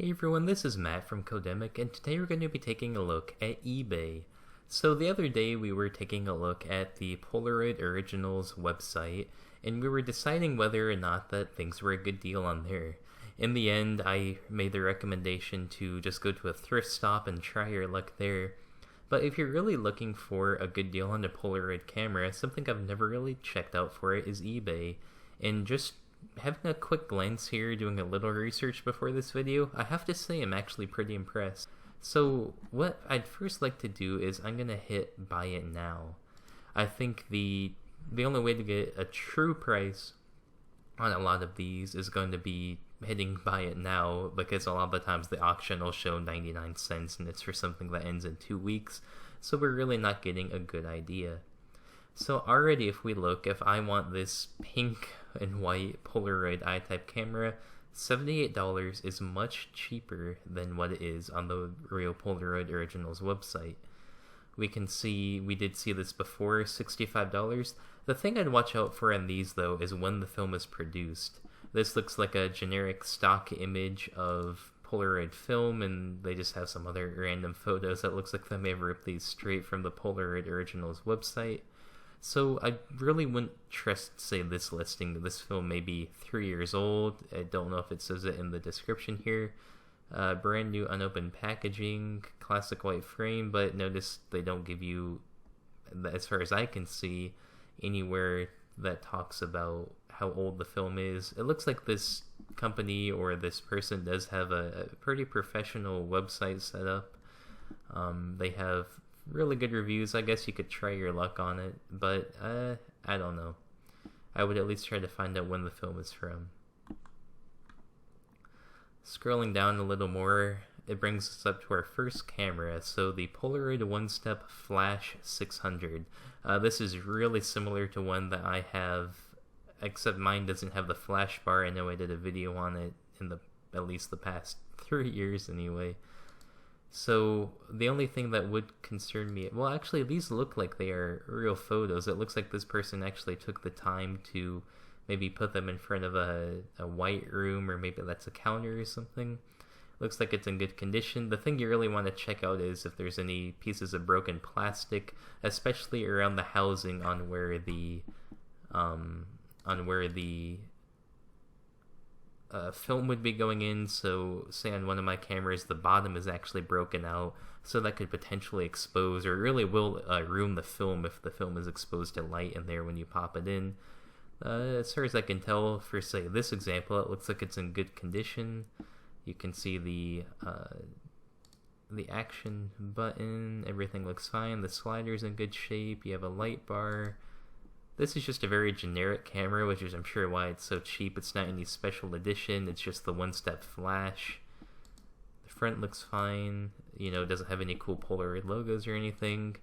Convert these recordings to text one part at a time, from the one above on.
Hey everyone, this is Matt from Codemic, and today we're going to be taking a look at eBay. So the other day we were taking a look at the Polaroid Originals website, and we were deciding whether or not that things were a good deal on there. In the end, I made the recommendation to just go to a thrift stop and try your luck there. But if you're really looking for a good deal on a Polaroid camera, something I've never really checked out for it is eBay. And just having a quick glance here, doing a little research before this video, I have to say I'm actually pretty impressed. So what I'd first like to do is I'm gonna hit buy it now. I think the only way to get a true price on a lot of these is going to be hitting buy it now, because a lot of the times the auction will show 99 cents and it's for something that ends in 2 weeks, so we're really not getting a good idea. So already if we look, if I want this pink and white Polaroid I-type camera, $78 is much cheaper than what it is on the real Polaroid Originals website. We can see, we did see this before, $65. The thing I'd watch out for in these though is when the film is produced. This looks like a generic stock image of Polaroid film, and they just have some other random photos that looks like they may have ripped these straight from the Polaroid Originals website. So I really wouldn't trust, say, this listing. This film may be 3 years old. I don't know if it says it in the description here. Brand new unopened packaging, classic white frame, but notice they don't give you, as far as I can see, anywhere that talks about how old the film is. It looks like this company or this person does have a pretty professional website set up. They have really good reviews. I guess you could try your luck on it, but I don't know. I would at least try to find out when the film is from. Scrolling down a little more, it brings us up to our first camera, so the Polaroid One-Step Flash 600. This is really similar to one that I have, except mine doesn't have the flash bar. I know I did a video on it in at least the past 3 years anyway. So the only thing that would concern me, well, actually these look like they are real photos. It looks like this person actually took the time to maybe put them in front of a white room, or maybe that's a counter or something. Looks like it's in good condition. The thing you really want to check out is if there's any pieces of broken plastic, especially around the housing on where the film would be going in. So say on one of my cameras the bottom is actually broken out, so that could potentially expose, or really will ruin the film if the film is exposed to light in there when you pop it in. As far as I can tell, for say this example, it looks like it's in good condition. You can see the action button, everything looks fine, the slider's in good shape, you have a light bar. This is just a very generic camera, which is I'm sure why it's so cheap. It's not any special edition, it's just the one-step flash. The front looks fine, you know, it doesn't have any cool Polaroid logos or anything.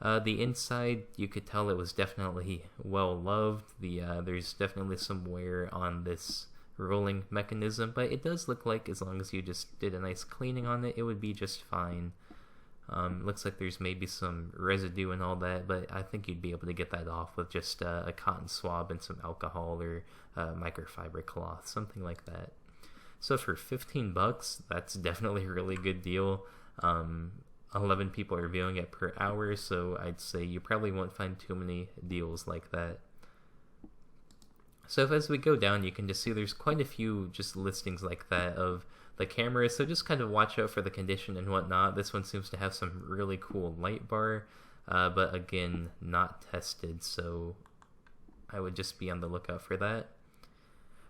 The inside, you could tell it was definitely well loved. There's definitely some wear on this rolling mechanism, but it does look like as long as you just did a nice cleaning on it, it would be just fine. Looks like there's maybe some residue and all that, but I think you'd be able to get that off with just a cotton swab and some alcohol or microfiber cloth, something like that. So for 15 bucks, that's definitely a really good deal. 11 people are viewing it per hour, so I'd say you probably won't find too many deals like that. So if as we go down, you can just see there's quite a few just listings like that of the cameras, so just kind of watch out for the condition and whatnot. This one seems to have some really cool light bar, but again, not tested, so I would just be on the lookout for that.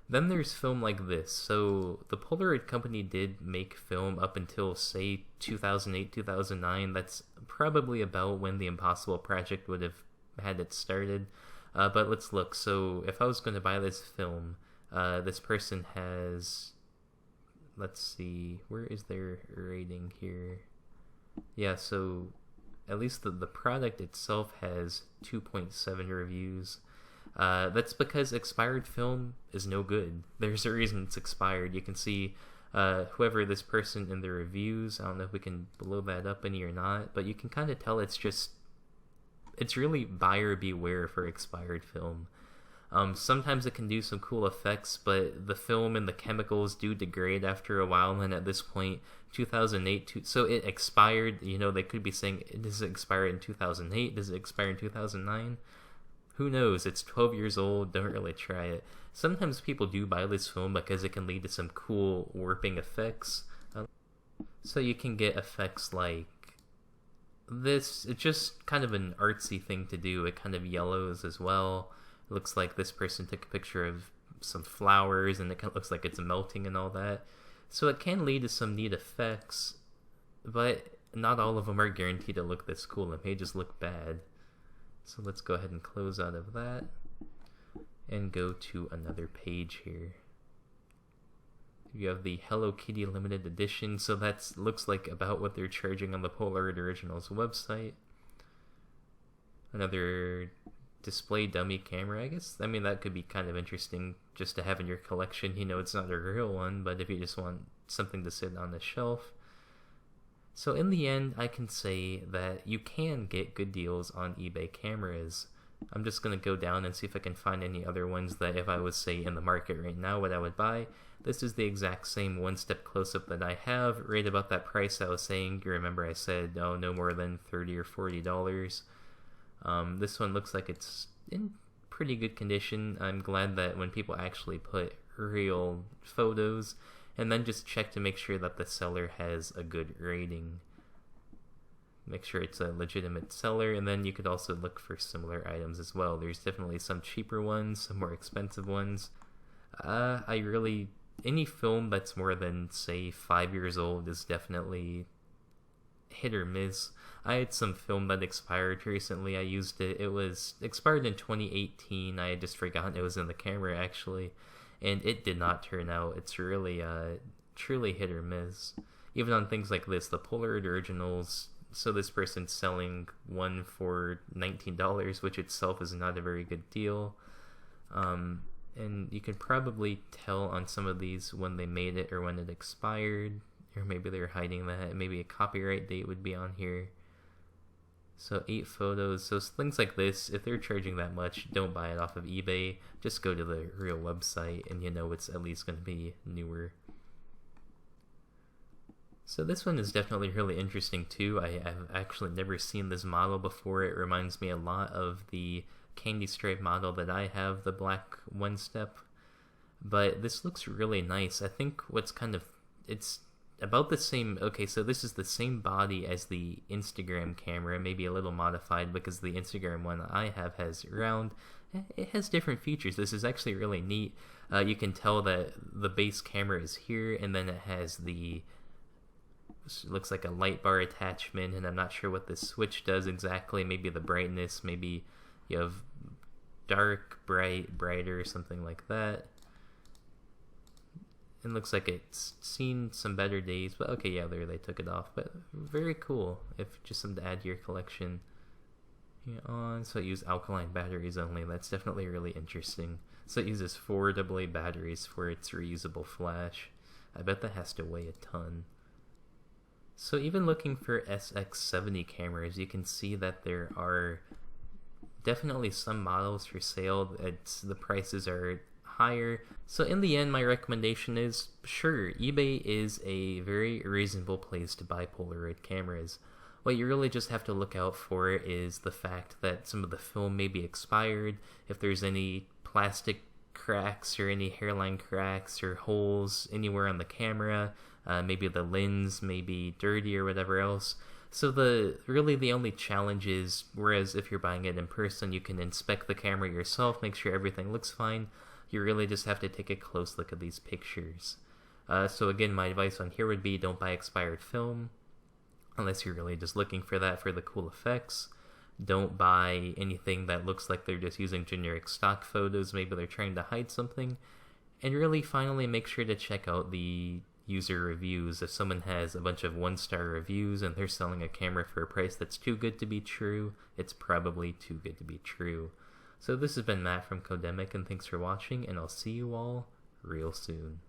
Then there's film like this. So the Polaroid company did make film up until, say, 2008, 2009. That's probably about when the Impossible Project would have had it started. But let's look. So if I was going to buy this film, this person has, let's see, where is their rating here? Yeah, so at least the product itself has 2.7 reviews. That's because expired film is no good. There's a reason it's expired. You can see whoever this person in the reviews, I don't know if we can blow that up any or not, but you can kind of tell it's really buyer beware for expired film. Sometimes it can do some cool effects, but the film and the chemicals do degrade after a while, and at this point, 2008, so it expired. They could be saying, does it expire in 2008? Does it expire in 2009? Who knows? It's 12 years old, don't really try it. Sometimes people do buy this film because it can lead to some cool warping effects. So you can get effects like this. It's just kind of an artsy thing to do. It kind of yellows as well. It looks like this person took a picture of some flowers and it kind of looks like it's melting and all that. So it can lead to some neat effects, but not all of them are guaranteed to look this cool. It may just look bad. So let's go ahead and close out of that and go to another page here. You have the Hello Kitty limited edition, so that looks like about what they're charging on the Polaroid Originals website. Another display dummy camera, I guess. I mean, that could be kind of interesting just to have in your collection. It's not a real one, but if you just want something to sit on the shelf. So in the end, I can say that you can get good deals on eBay cameras. I'm just going to go down and see if I can find any other ones that if I was, say, in the market right now, what I would buy. This is the exact same one-step close-up that I have, right about that price I was saying. You remember I said, oh, no more than $30 or $40. This one looks like it's in pretty good condition. I'm glad that when people actually put real photos, and then just check to make sure that the seller has a good rating. Make sure it's a legitimate seller, and then you could also look for similar items as well. There's definitely some cheaper ones, some more expensive ones. Any film that's more than, say, 5 years old is definitely hit or miss. I had some film that expired recently. I used it. It was expired in 2018. I had just forgotten it was in the camera, actually. And it did not turn out. It's really, truly hit or miss. Even on things like this, the Polaroid Originals. So this person's selling one for $19, which itself is not a very good deal. And you can probably tell on some of these when they made it or when it expired. Or maybe they're hiding that. Maybe a copyright date would be on here. So 8 photos. So things like this, if they're charging that much, don't buy it off of eBay. Just go to the real website and it's at least going to be newer. So this one is definitely really interesting too. I've actually never seen this model before. It reminds me a lot of the candy stripe model that I have, the black one-step. But this looks really nice. I think it's about the same. Okay, so this is the same body as the Instagram camera, maybe a little modified because the Instagram one I have has round. It has different features. This is actually really neat. You can tell that the base camera is here, and then it has looks like a light bar attachment, and I'm not sure what this switch does exactly. Maybe the brightness, maybe you have dark, bright, brighter, something like that. It looks like it's seen some better days, but okay, yeah, there they took it off. But very cool, if just something to add to your collection. So it uses alkaline batteries only. That's definitely really interesting. So it uses 4 AA batteries for its reusable flash. I bet that has to weigh a ton. So even looking for SX70 cameras, you can see that there are definitely some models for sale. The prices are higher. So in the end, my recommendation is, sure, eBay is a very reasonable place to buy Polaroid cameras. What you really just have to look out for is the fact that some of the film may be expired. If there's any plastic cracks or any hairline cracks or holes anywhere on the camera, maybe the lens may be dirty or whatever else. So the only challenge is, whereas if you're buying it in person, you can inspect the camera yourself, make sure everything looks fine. You really just have to take a close look at these pictures. So again, my advice on here would be, don't buy expired film, unless you're really just looking for that for the cool effects. Don't buy anything that looks like they're just using generic stock photos. Maybe they're trying to hide something. And really, finally, make sure to check out the user reviews. If someone has a bunch of 1-star reviews and they're selling a camera for a price that's too good to be true, it's probably too good to be true. So this has been Matt from Codemic, and thanks for watching, and I'll see you all real soon.